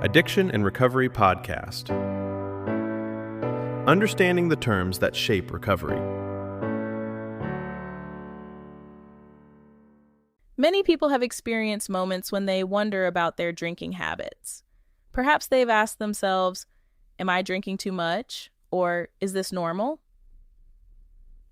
Addiction and Recovery Podcast. Understanding the terms that shape recovery. Many people have experienced moments when they wonder about their drinking habits. Perhaps they've asked themselves, am I drinking too much? Or is this normal?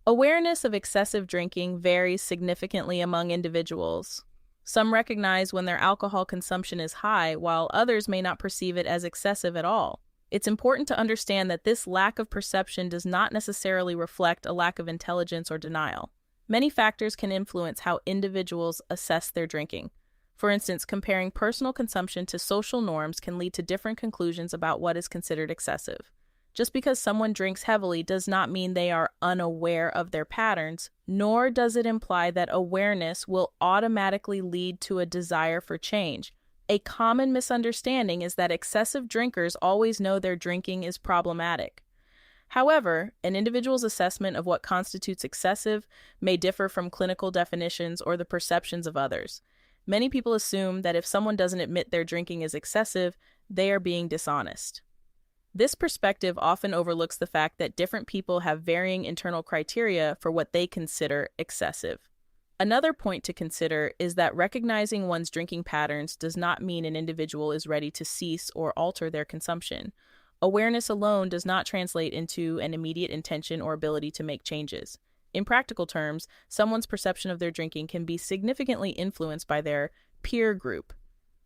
Awareness of excessive drinking varies significantly among individuals. Some recognize when their alcohol consumption is high, while others may not perceive it as excessive at all. It's important to understand that this lack of perception does not necessarily reflect a lack of intelligence or denial. Many factors can influence how individuals assess their drinking. For instance, comparing personal consumption to social norms can lead to different conclusions about what is considered excessive. Just because someone drinks heavily does not mean they are unaware of their patterns, nor does it imply that awareness will automatically lead to a desire for change. A common misunderstanding is that excessive drinkers always know their drinking is problematic. However, an individual's assessment of what constitutes excessive may differ from clinical definitions or the perceptions of others. Many people assume that if someone doesn't admit their drinking is excessive, they are being dishonest. This perspective often overlooks the fact that different people have varying internal criteria for what they consider excessive. Another point to consider is that recognizing one's drinking patterns does not mean an individual is ready to cease or alter their consumption. Awareness alone does not translate into an immediate intention or ability to make changes. In practical terms, someone's perception of their drinking can be significantly influenced by their peer group.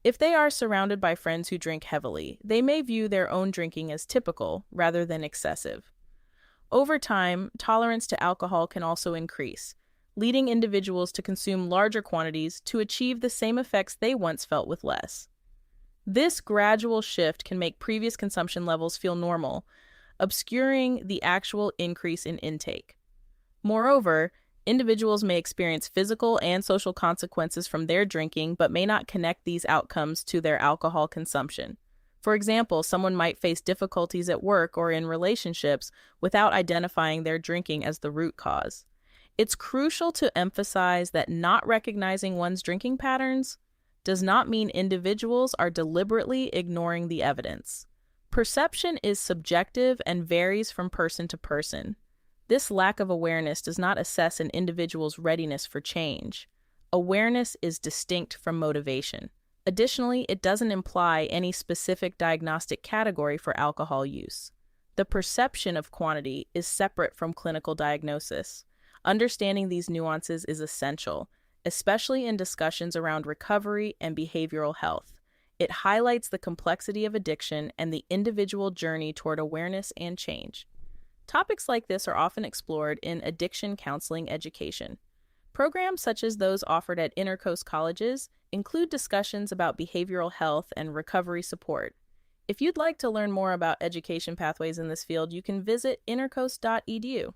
If they are surrounded by friends who drink heavily, they may view their own drinking as typical rather than excessive. Over time, tolerance to alcohol can also increase, leading individuals to consume larger quantities to achieve the same effects they once felt with less. This gradual shift can make previous consumption levels feel normal, obscuring the actual increase in intake. Moreover, individuals may experience physical and social consequences from their drinking, but may not connect these outcomes to their alcohol consumption. For example, someone might face difficulties at work or in relationships without identifying their drinking as the root cause. It's crucial to emphasize that not recognizing one's drinking patterns does not mean individuals are deliberately ignoring the evidence. Perception is subjective and varies from person to person. This lack of awareness does not assess an individual's readiness for change. Awareness is distinct from motivation. Additionally, it doesn't imply any specific diagnostic category for alcohol use. The perception of quantity is separate from clinical diagnosis. Understanding these nuances is essential, especially in discussions around recovery and behavioral health. It highlights the complexity of addiction and the individual journey toward awareness and change. Topics like this are often explored in addiction counseling education. Programs such as those offered at InterCoast colleges include discussions about behavioral health and recovery support. If you'd like to learn more about education pathways in this field, you can visit intercoast.edu.